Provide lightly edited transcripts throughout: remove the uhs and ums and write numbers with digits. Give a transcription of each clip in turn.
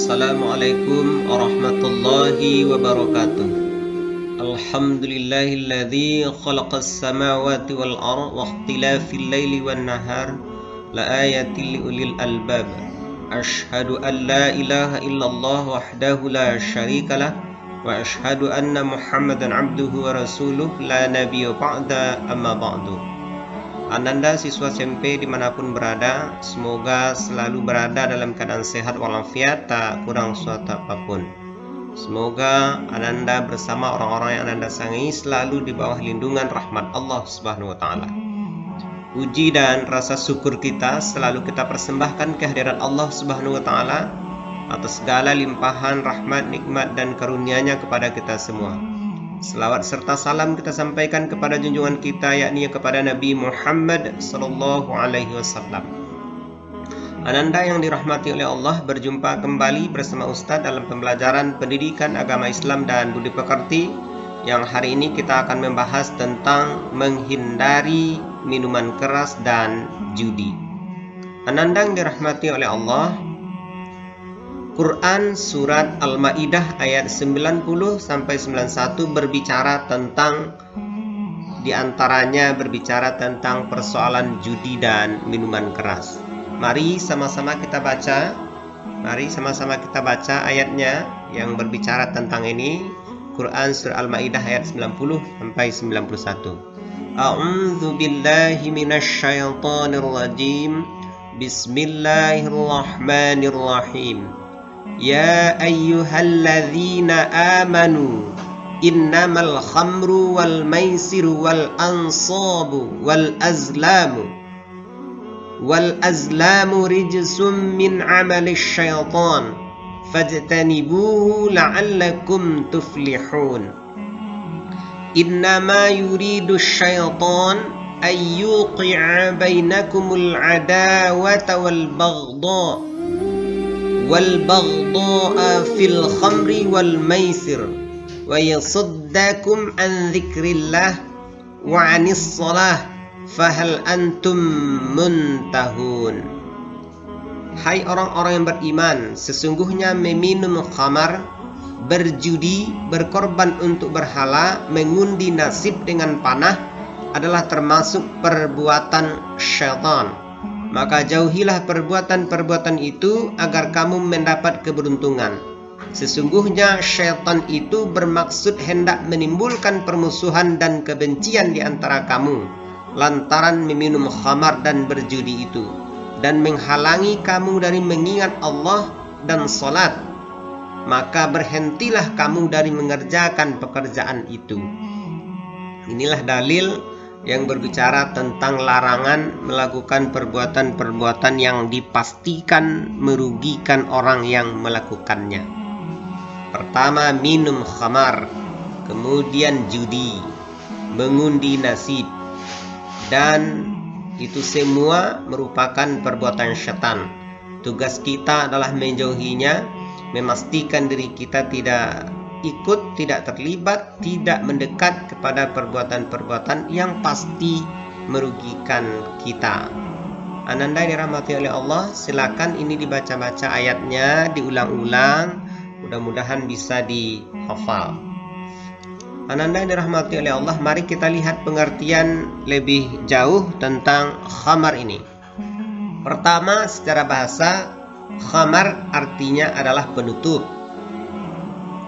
Assalamualaikum warahmatullahi wabarakatuh. Alhamdulillahilladzi khalaqas samawati wal ardh wa ikhtilafil laili wan nahar la ayatil liulil albab. Asyhadu an la ilaha illallah wahdahu la syarikalah wa asyhadu anna Muhammadan abduhu wa rasuluh la nabiyya ba'da amma ba'du. Ananda siswa SMP dimanapun berada, semoga selalu berada dalam keadaan sehat walafiat, tak kurang suatu apapun. Semoga Ananda bersama orang-orang yang Ananda sayangi selalu di bawah lindungan rahmat Allah Subhanahu wa Ta'ala. Puji dan rasa syukur kita selalu kita persembahkan kehadiran Allah Subhanahu wa Ta'ala atas segala limpahan rahmat, nikmat dan karunia-Nya kepada kita semua. Selawat serta salam kita sampaikan kepada junjungan kita, yakni kepada Nabi Muhammad sallallahu alaihi wasallam. Ananda yang dirahmati oleh Allah, berjumpa kembali bersama Ustadz dalam pembelajaran pendidikan agama Islam dan budi pekerti, yang hari ini kita akan membahas tentang menghindari minuman keras dan judi. Ananda yang dirahmati oleh Allah, Quran surat Al-Maidah ayat 90-91 berbicara tentang, diantaranya berbicara tentang persoalan judi dan minuman keras. Mari sama-sama kita baca. Mari sama-sama kita baca ayatnya yang berbicara tentang ini. Quran surat Al-Maidah ayat 90-91. A'udzu billahi minasyaitonir rajim. Bismillahirrahmanirrahim. Ya ayyuhalladzina amanu innamal khamru wal maisiru wal ansabu wal azlamu rijsum min amali syaitan fajtanibuhu la'allakum tuflihun. Innama yuridu syaitan ayyuqi'a bainakumul adawata wal baghdha fil khamri wal maisir wa yasuddakum an dzikrillah wa anis salah fahal antum muntahun. Hai orang-orang yang beriman, sesungguhnya meminum khamar, berjudi, berkorban untuk berhala, mengundi nasib dengan panah adalah termasuk perbuatan syaitan. Maka jauhilah perbuatan-perbuatan itu agar kamu mendapat keberuntungan. Sesungguhnya syaitan itu bermaksud hendak menimbulkan permusuhan dan kebencian di antara kamu lantaran meminum khamar dan berjudi itu, dan menghalangi kamu dari mengingat Allah dan salat. Maka berhentilah kamu dari mengerjakan pekerjaan itu. Inilah dalil yang berbicara tentang larangan melakukan perbuatan-perbuatan yang dipastikan merugikan orang yang melakukannya. Pertama, minum khamar, kemudian judi, mengundi nasib, dan itu semua merupakan perbuatan syaitan. Tugas kita adalah menjauhinya, memastikan diri kita tidak ikut, tidak terlibat, tidak mendekat kepada perbuatan-perbuatan yang pasti merugikan kita. Ananda dirahmati oleh Allah, silakan ini dibaca-baca ayatnya, diulang-ulang, mudah-mudahan bisa dihafal. Ananda dirahmati oleh Allah, mari kita lihat pengertian lebih jauh tentang khamar ini. Pertama, secara bahasa, khamar artinya adalah penutup.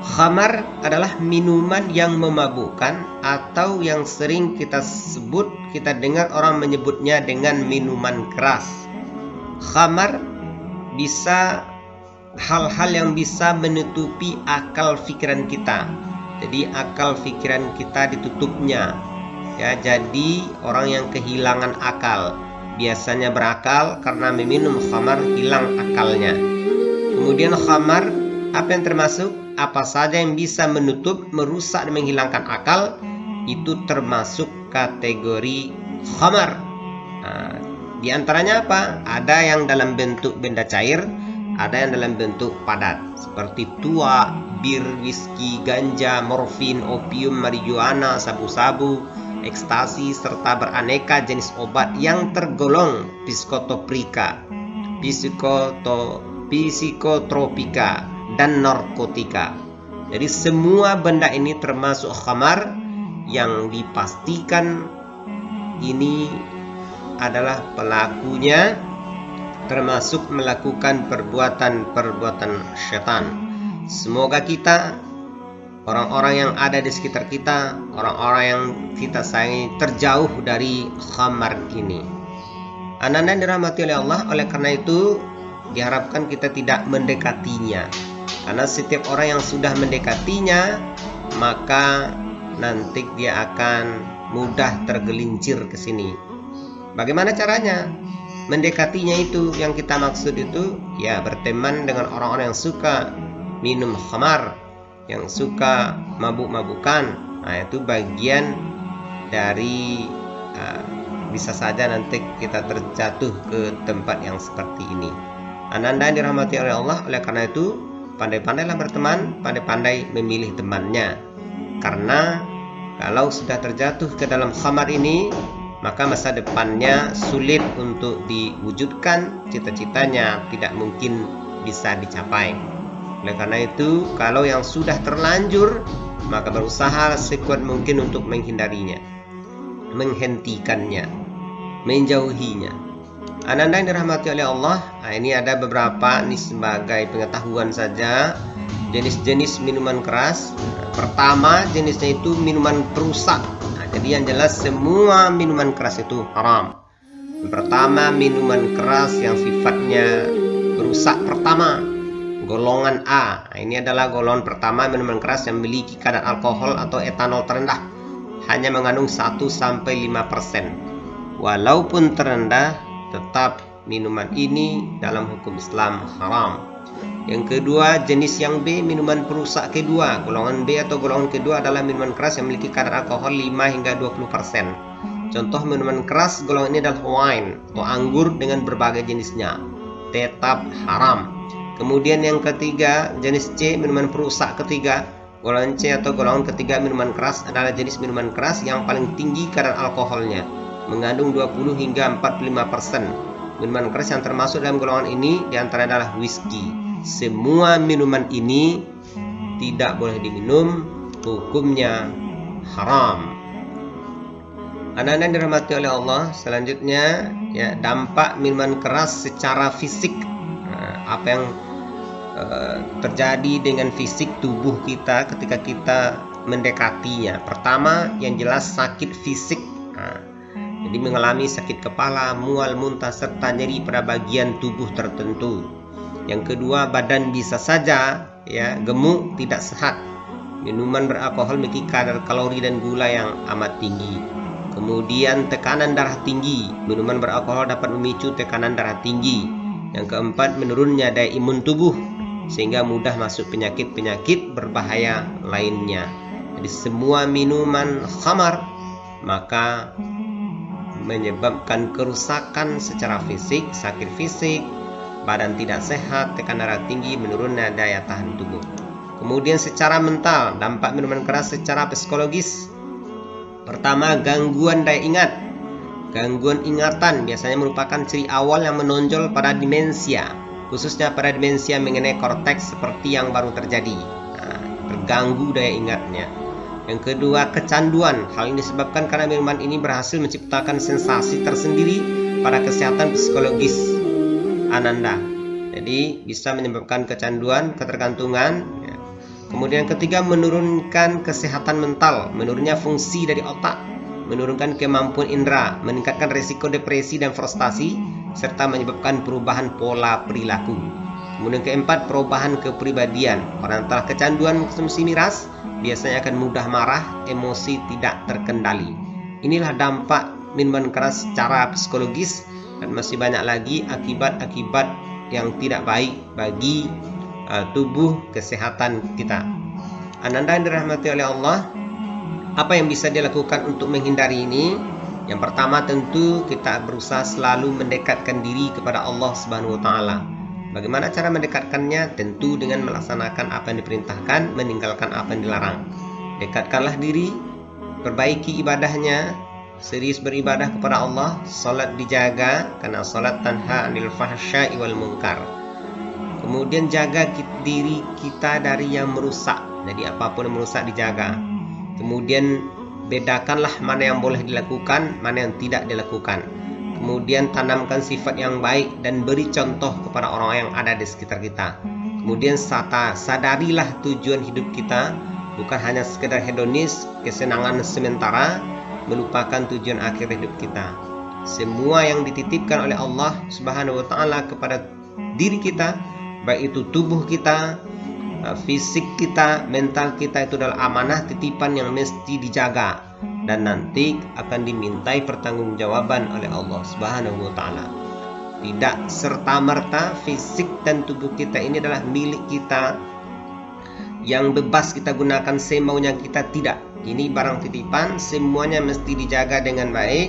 Khamar adalah minuman yang memabukkan atau yang sering kita sebut, kita dengar orang menyebutnya dengan minuman keras. Khamar bisa hal-hal yang bisa menutupi akal pikiran kita. Jadi akal pikiran kita ditutupnya. Ya, jadi orang yang kehilangan akal, biasanya berakal karena meminum khamar hilang akalnya. Kemudian khamar, apa yang termasuk? Apa saja yang bisa menutup, merusak dan menghilangkan akal, itu termasuk kategori khamar. Nah, di antaranya apa? Ada yang dalam bentuk benda cair, ada yang dalam bentuk padat, seperti tua, bir, whisky, ganja, morfin, opium, marijuana, sabu-sabu, ekstasi, serta beraneka jenis obat yang tergolong psikotoprika, psikotropika, dan narkotika. Jadi semua benda ini termasuk khamar yang dipastikan ini adalah pelakunya termasuk melakukan perbuatan-perbuatan syaitan. Semoga kita, orang-orang yang ada di sekitar kita, orang-orang yang kita sayangi, terjauh dari khamar ini. Ananda dirahmati oleh Allah, oleh karena itu diharapkan kita tidak mendekatinya. Karena setiap orang yang sudah mendekatinya, maka nanti dia akan mudah tergelincir ke sini. Bagaimana caranya? Mendekatinya itu yang kita maksud itu ya berteman dengan orang-orang yang suka minum khamar, yang suka mabuk-mabukan. Nah, itu bagian dari bisa saja nanti kita terjatuh ke tempat yang seperti ini. Ananda dirahmati oleh Allah, oleh karena itu pandai-pandailah berteman, pandai-pandai memilih temannya. Karena kalau sudah terjatuh ke dalam khamar ini, maka masa depannya sulit untuk diwujudkan, cita-citanya tidak mungkin bisa dicapai. Oleh karena itu, kalau yang sudah terlanjur, maka berusaha sekuat mungkin untuk menghindarinya, menghentikannya, menjauhinya. Ananda yang dirahmati oleh Allah, nah ini ada beberapa, ini sebagai pengetahuan saja, jenis-jenis minuman keras. Pertama, jenisnya itu minuman perusak. Jadi yang jelas semua minuman keras itu haram. Yang pertama, minuman keras yang sifatnya perusak pertama, golongan A. Nah, ini adalah golongan pertama minuman keras yang memiliki kadar alkohol atau etanol terendah, hanya mengandung 1-5%. Walaupun terendah, tetap minuman ini dalam hukum Islam haram. Yang kedua, jenis yang B, minuman perusak kedua. Golongan B atau golongan kedua adalah minuman keras yang memiliki kadar alkohol 5-20%. Contoh minuman keras golongan ini adalah wine atau anggur dengan berbagai jenisnya, tetap haram. Kemudian yang ketiga, jenis C, minuman perusak ketiga. Golongan C atau golongan ketiga minuman keras adalah jenis minuman keras yang paling tinggi kadar alkoholnya, mengandung 20-45%. Minuman keras yang termasuk dalam golongan ini diantara adalah whisky. Semua minuman ini tidak boleh diminum, hukumnya haram. Anak-anak dirahmati oleh Allah, selanjutnya ya, dampak minuman keras secara fisik. Apa yang terjadi dengan fisik tubuh kita ketika kita mendekatinya? Pertama, yang jelas sakit fisik. Jadi mengalami sakit kepala, mual, muntah, serta nyeri pada bagian tubuh tertentu. Yang kedua, badan bisa saja ya gemuk, tidak sehat. Minuman beralkohol memiliki kadar kalori dan gula yang amat tinggi. Kemudian tekanan darah tinggi. Minuman beralkohol dapat memicu tekanan darah tinggi. Yang keempat, menurunnya daya imun tubuh sehingga mudah masuk penyakit-penyakit berbahaya lainnya. Jadi semua minuman khamar maka menyebabkan kerusakan secara fisik, sakit fisik, badan tidak sehat, tekanan darah tinggi, menurunnya daya tahan tubuh. Kemudian secara mental, dampak minuman keras secara psikologis. Pertama, gangguan daya ingat. Gangguan ingatan biasanya merupakan ciri awal yang menonjol pada demensia, khususnya pada demensia mengenai korteks seperti yang baru terjadi. Terganggu daya ingatnya. Yang kedua, kecanduan. Hal ini disebabkan karena minuman ini berhasil menciptakan sensasi tersendiri pada kesehatan psikologis Ananda. Jadi bisa menyebabkan kecanduan, ketergantungan. Kemudian yang ketiga, menurunkan kesehatan mental, menurunnya fungsi dari otak, menurunkan kemampuan indera, meningkatkan risiko depresi dan frustasi, serta menyebabkan perubahan pola perilaku. Kemudian keempat, perubahan kepribadian. Orang telah kecanduan konsumsi miras biasanya akan mudah marah, emosi tidak terkendali. Inilah dampak minuman keras secara psikologis, dan masih banyak lagi akibat-akibat yang tidak baik bagi tubuh kesehatan kita. Ananda yang dirahmati oleh Allah, apa yang bisa dilakukan untuk menghindari ini? Yang pertama, tentu kita berusaha selalu mendekatkan diri kepada Allah Subhanahu wa taala. Bagaimana cara mendekatkannya? Tentu dengan melaksanakan apa yang diperintahkan, meninggalkan apa yang dilarang. Dekatkanlah diri, perbaiki ibadahnya, serius beribadah kepada Allah, salat dijaga karena salat tanha 'anil fahsya'i wal munkar. Kemudian jaga diri kita dari yang merusak. Jadi apapun yang merusak dijaga. Kemudian bedakanlah mana yang boleh dilakukan, mana yang tidak dilakukan. Kemudian tanamkan sifat yang baik dan beri contoh kepada orang yang ada di sekitar kita. Kemudian sadarilah tujuan hidup kita, bukan hanya sekedar hedonis, kesenangan sementara, melupakan tujuan akhir hidup kita. Semua yang dititipkan oleh Allah Subhanahu wa taala kepada diri kita, baik itu tubuh kita, fisik kita, mental kita, itu adalah amanah titipan yang mesti dijaga dan nanti akan dimintai pertanggungjawaban oleh Allah Subhanahu wa taala. Tidak serta-merta fisik dan tubuh kita ini adalah milik kita yang bebas kita gunakan semaunya kita, tidak. Ini barang titipan, semuanya mesti dijaga dengan baik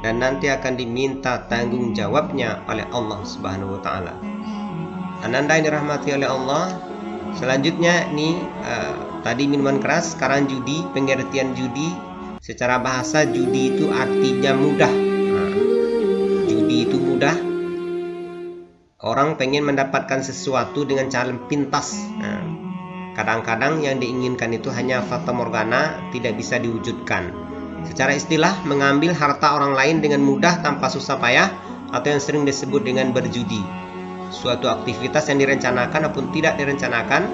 dan nanti akan diminta tanggung jawabnya oleh Allah Subhanahu wa taala. Ananda yang dirahmati oleh Allah, selanjutnya nih tadi minuman keras, sekarang judi. Pengertian judi secara bahasa, judi itu artinya mudah. Judi itu mudah. Orang pengen mendapatkan sesuatu dengan cara pintas. Kadang-kadang yang diinginkan itu hanya fata morgana, tidak bisa diwujudkan. Secara istilah, mengambil harta orang lain dengan mudah tanpa susah payah, atau yang sering disebut dengan berjudi. Suatu aktivitas yang direncanakan ataupun tidak direncanakan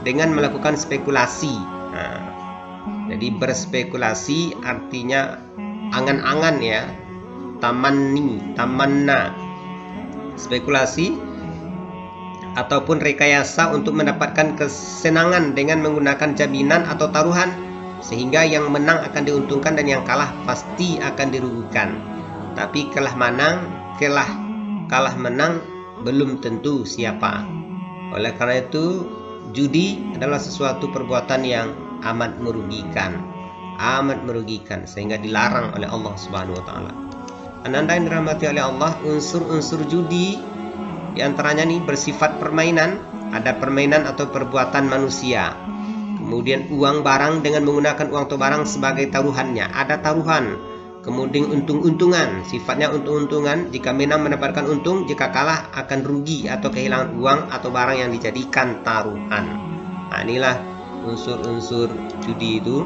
dengan melakukan spekulasi. Jadi berspekulasi artinya angan-angan ya, tamanna. Spekulasi ataupun rekayasa untuk mendapatkan kesenangan dengan menggunakan jaminan atau taruhan, sehingga yang menang akan diuntungkan dan yang kalah pasti akan dirugikan. Tapi kalah menang belum tentu siapa. Oleh karena itu, judi adalah sesuatu perbuatan yang amat merugikan, sehingga dilarang oleh Allah Subhanahu wa taala. Ananda yang dirahmati oleh Allah, unsur-unsur judi diantaranya nih bersifat permainan. Ada permainan atau perbuatan manusia. Kemudian uang barang dengan menggunakan uang atau barang sebagai taruhannya. Ada taruhan. Kemudian untung-untungan, sifatnya untung-untungan. Jika menang mendapatkan untung, jika kalah akan rugi atau kehilangan uang atau barang yang dijadikan taruhan. Nah, inilah unsur-unsur judi itu.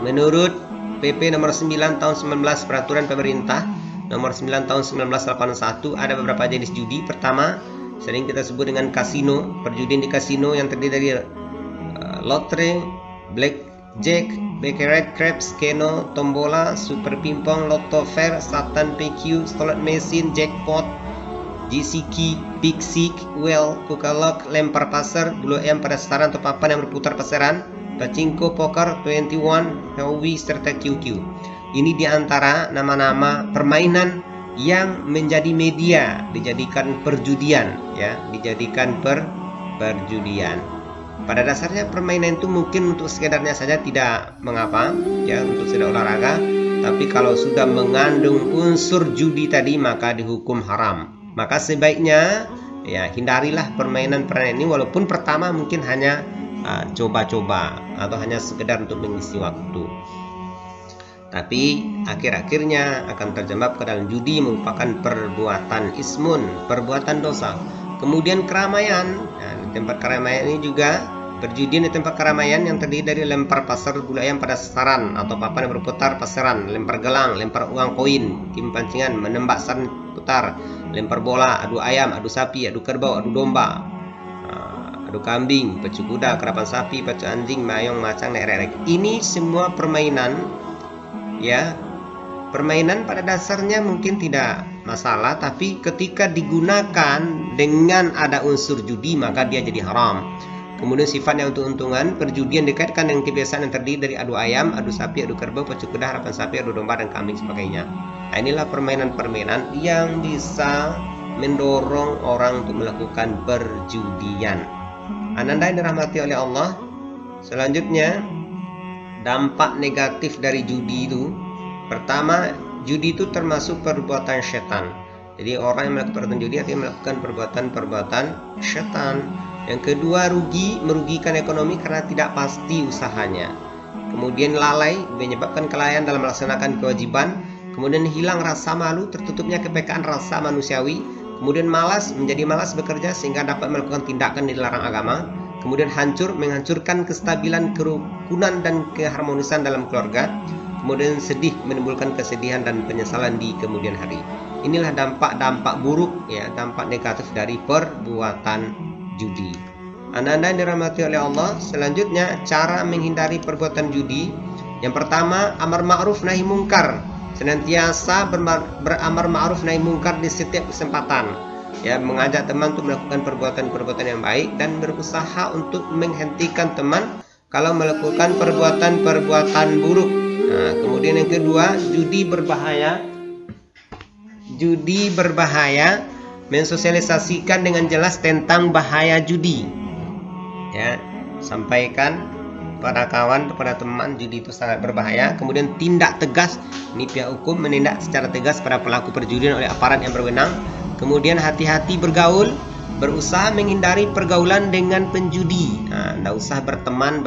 Menurut PP nomor 9 tahun 19, peraturan pemerintah nomor 9 tahun 1981, ada beberapa jenis judi. Pertama, sering kita sebut dengan kasino. Perjudian di kasino yang terdiri dari lotre, blackjack, baccarat, craps, keno, tombola, super pimpong, lotto fair, satan, PQ, slot machine, jackpot, GCK, piksik, well, kukalok, lempar pasar, bulu ayam pada sasaran atau papan yang berputar pasaran, pachinko, poker, 21, Howie, serta QQ. Ini diantara nama-nama permainan yang menjadi media dijadikan perjudian, ya, dijadikan perjudian. Pada dasarnya permainan itu mungkin untuk sekedarnya saja tidak mengapa, ya, untuk sedang olahraga. Tapi kalau sudah mengandung unsur judi tadi maka dihukum haram. Maka sebaiknya ya hindarilah permainan-permainan ini, walaupun pertama mungkin hanya coba-coba atau hanya sekedar untuk mengisi waktu. Tapi akhir-akhirnya akan terjebak ke dalam judi, merupakan perbuatan ismun, perbuatan dosa. Kemudian keramaian, nah, di tempat keramaian ini juga perjudian di tempat keramaian yang terdiri dari lempar pasar bulu ayam pada sasaran atau papan yang berputar pasaran, lempar gelang, lempar uang koin, tim pancingan, menembak saran putar, lempar bola, adu ayam, adu sapi, adu kerbau, adu domba, adu kambing, pacu kuda, kerapan sapi, pacu anjing, mayong, macang, nerek. Ini semua permainan, ya. Permainan pada dasarnya mungkin tidak masalah, tapi ketika digunakan dengan ada unsur judi maka dia jadi haram. Kemudian sifatnya untung-untungan, perjudian dikaitkan dengan kebiasaan yang terdiri dari adu ayam, adu sapi, adu kerbau, pacu kuda, harapan sapi, adu domba, dan kambing sebagainya. Nah, inilah permainan-permainan yang bisa mendorong orang untuk melakukan perjudian. Ananda yang dirahmati oleh Allah, selanjutnya dampak negatif dari judi itu. Pertama, judi itu termasuk perbuatan setan. Jadi orang yang melakukan perbuatan judi artinya melakukan perbuatan-perbuatan setan. Yang kedua, merugikan ekonomi karena tidak pasti usahanya. Kemudian lalai, menyebabkan kelalaian dalam melaksanakan kewajiban. Kemudian hilang rasa malu, tertutupnya kepekaan rasa manusiawi. kemudian malas, menjadi malas bekerja sehingga dapat melakukan tindakan yang dilarang agama, kemudian hancur, menghancurkan kestabilan, kerukunan dan keharmonisan dalam keluarga, kemudian sedih, menimbulkan kesedihan dan penyesalan di kemudian hari. Inilah dampak-dampak buruk, ya, dampak negatif dari perbuatan judi. Anda-anda yang dirahmati oleh Allah, selanjutnya cara menghindari perbuatan judi. Yang pertama, amar ma'ruf nahi mungkar. Senantiasa beramar ma'ruf nahi mungkar di setiap kesempatan, ya, mengajak teman untuk melakukan perbuatan-perbuatan yang baik dan berusaha untuk menghentikan teman kalau melakukan perbuatan-perbuatan buruk. Nah, kemudian yang kedua, judi berbahaya, mensosialisasikan dengan jelas tentang bahaya judi, ya, sampaikan pada kawan, kepada teman, judi itu sangat berbahaya. Kemudian tindak tegas, ini pihak hukum menindak secara tegas pada pelaku perjudian oleh aparat yang berwenang. Kemudian hati-hati bergaul, berusaha menghindari pergaulan dengan penjudi. Nah, tidak usah berteman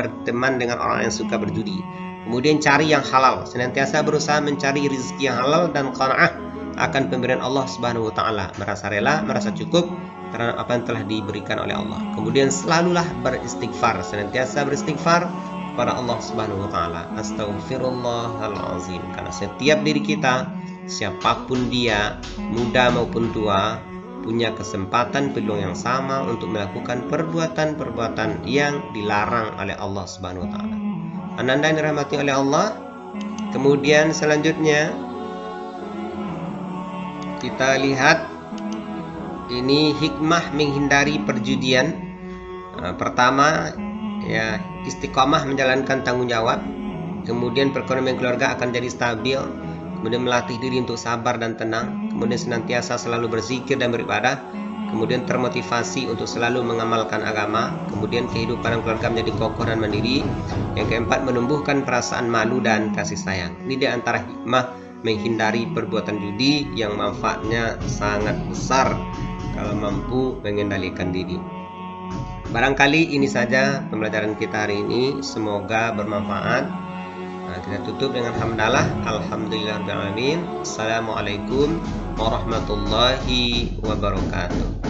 dengan orang yang suka berjudi. Kemudian cari yang halal, senantiasa berusaha mencari rezeki yang halal dan qanaah akan pemberian Allah Subhanahu wa taala, merasa rela, merasa cukup terhadap apa yang telah diberikan oleh Allah. Kemudian selalulah beristighfar, senantiasa beristighfar kepada Allah Subhanahu wa taala. Astaghfirullahalazim. Karena setiap diri kita, siapapun dia, muda maupun tua, punya kesempatan peluang yang sama untuk melakukan perbuatan-perbuatan yang dilarang oleh Allah Subhanahu wa taala. Anda yang dirahmati oleh Allah. Kemudian selanjutnya kita lihat ini hikmah menghindari perjudian. Pertama, ya, istiqomah menjalankan tanggung jawab. Kemudian perekonomian keluarga akan jadi stabil. Kemudian melatih diri untuk sabar dan tenang. Kemudian senantiasa selalu berzikir dan beribadah. Kemudian termotivasi untuk selalu mengamalkan agama. Kemudian kehidupan keluarga menjadi kokoh dan mandiri. Yang keempat, menumbuhkan perasaan malu dan kasih sayang. Ini di antara hikmah menghindari perbuatan judi yang manfaatnya sangat besar kalau mampu mengendalikan diri. Barangkali ini saja pembelajaran kita hari ini, semoga bermanfaat. Nah, kita tutup dengan hamdalah, alhamdulillahirabbil alamin. Assalamualaikum warahmatullahi wabarakatuh.